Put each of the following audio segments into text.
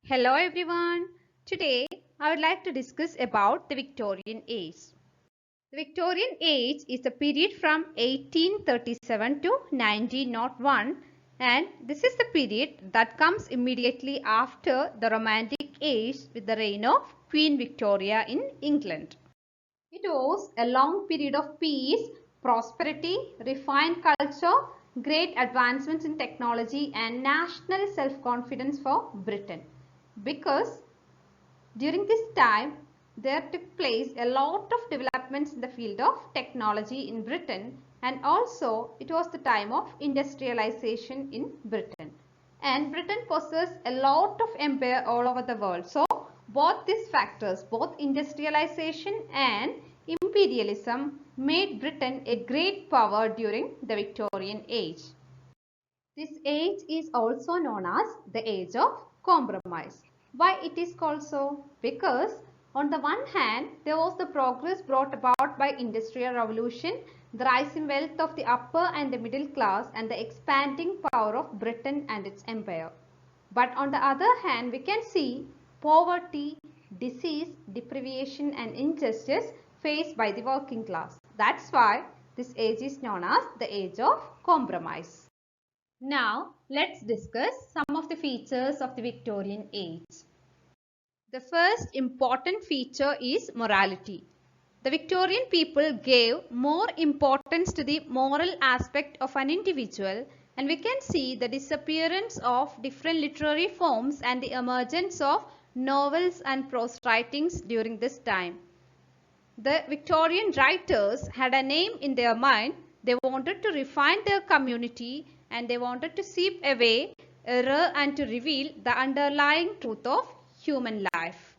Hello everyone. Today I would like to discuss about the Victorian age. The Victorian age is the period from 1837 to 1901, and this is the period that comes immediately after the Romantic age with the reign of Queen Victoria in England. It was a long period of peace, prosperity, refined culture, great advancements in technology and national self-confidence for Britain. Because during this time, there took place a lot of developments in the field of technology in Britain, and also it was the time of industrialization in Britain. And Britain possessed a lot of empire all over the world. So both these factors, both industrialization and imperialism, made Britain a great power during the Victorian age. This age is also known as the age of compromise. Why it is called so? Because on the one hand, there was the progress brought about by industrial revolution, the rising wealth of the upper and the middle class, and the expanding power of Britain and its empire. But on the other hand, we can see poverty, disease, deprivation and injustice faced by the working class. That's why this age is known as the age of compromise. Now, let's discuss some of the features of the Victorian age. The first important feature is morality. The Victorian people gave more importance to the moral aspect of an individual, and we can see the disappearance of different literary forms and the emergence of novels and prose writings during this time. The Victorian writers had a aim in their mind. They wanted to refine their community and they wanted to sweep away error and to reveal the underlying truth of human life.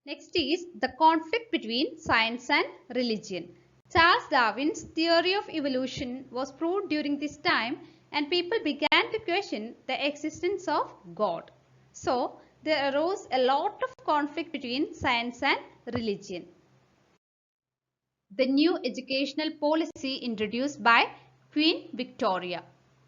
Next is the conflict between science and religion. Charles Darwin's theory of evolution was proved during this time and people began to question the existence of God. So there arose a lot of conflict between science and religion. The new educational policy introduced by Queen Victoria.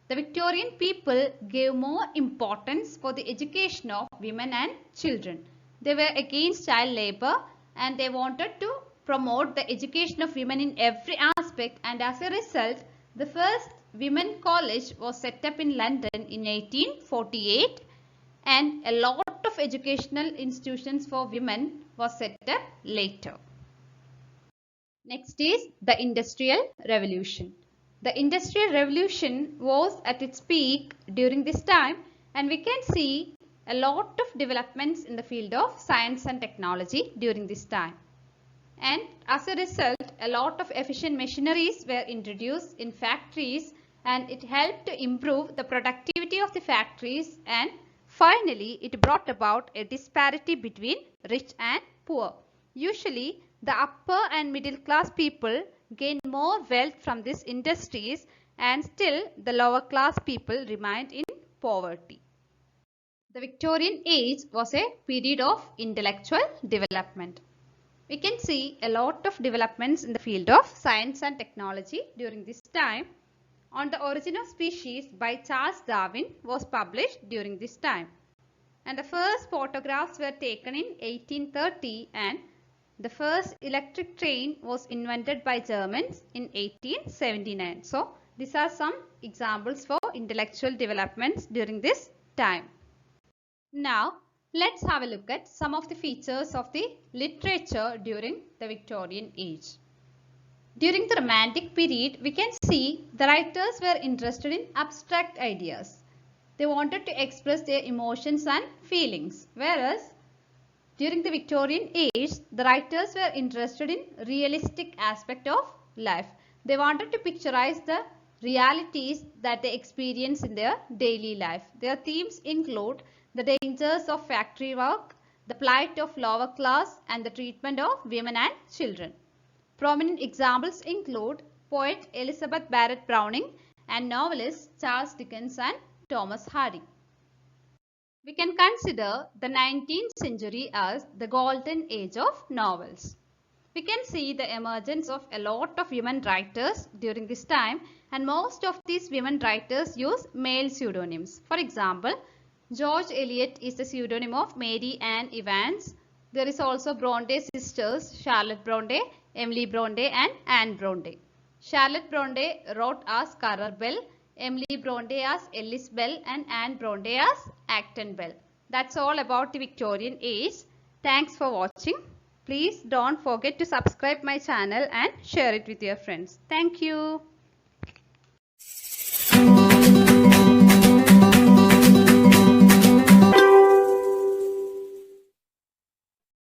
The Victorian people gave more importance for the education of women and children. They were against child labour and they wanted to promote the education of women in every aspect, and as a result, the first women college was set up in London in 1848 and a lot of educational institutions for women was set up later. Next is the Industrial Revolution. The Industrial Revolution was at its peak during this time, and we can see a lot of developments in the field of science and technology during this time. And as a result, a lot of efficient machineries were introduced in factories and it helped to improve the productivity of the factories, and finally it brought about a disparity between rich and poor. Usually the upper and middle class people gained more wealth from these industries and still the lower class people remained in poverty. The Victorian age was a period of intellectual development. We can see a lot of developments in the field of science and technology during this time. On the Origin of Species by Charles Darwin was published during this time. And the first photographs were taken in 1830 and the first electric train was invented by Germans in 1879. So, these are some examples for intellectual developments during this time. Now, let's have a look at some of the features of the literature during the Victorian age. During the Romantic period, we can see the writers were interested in abstract ideas. They wanted to express their emotions and feelings, whereas during the Victorian age, the writers were interested in realistic aspect of life. They wanted to picturize the realities that they experience in their daily life. Their themes include the dangers of factory work, the plight of lower class, and the treatment of women and children. Prominent examples include poet Elizabeth Barrett Browning and novelists Charles Dickens and Thomas Hardy. We can consider the 19th century as the golden age of novels. We can see the emergence of a lot of women writers during this time, and most of these women writers use male pseudonyms. For example, George Eliot is the pseudonym of Mary Ann Evans. There is also Bronte sisters, Charlotte Bronte, Emily Bronte and Anne Bronte. Charlotte Bronte wrote as Currer Bell, Emily Bronte as Ellis Bell and Anne Bronte as Acton Bell. That's all about the Victorian age. Thanks for watching. Please don't forget to subscribe my channel and share it with your friends. Thank you.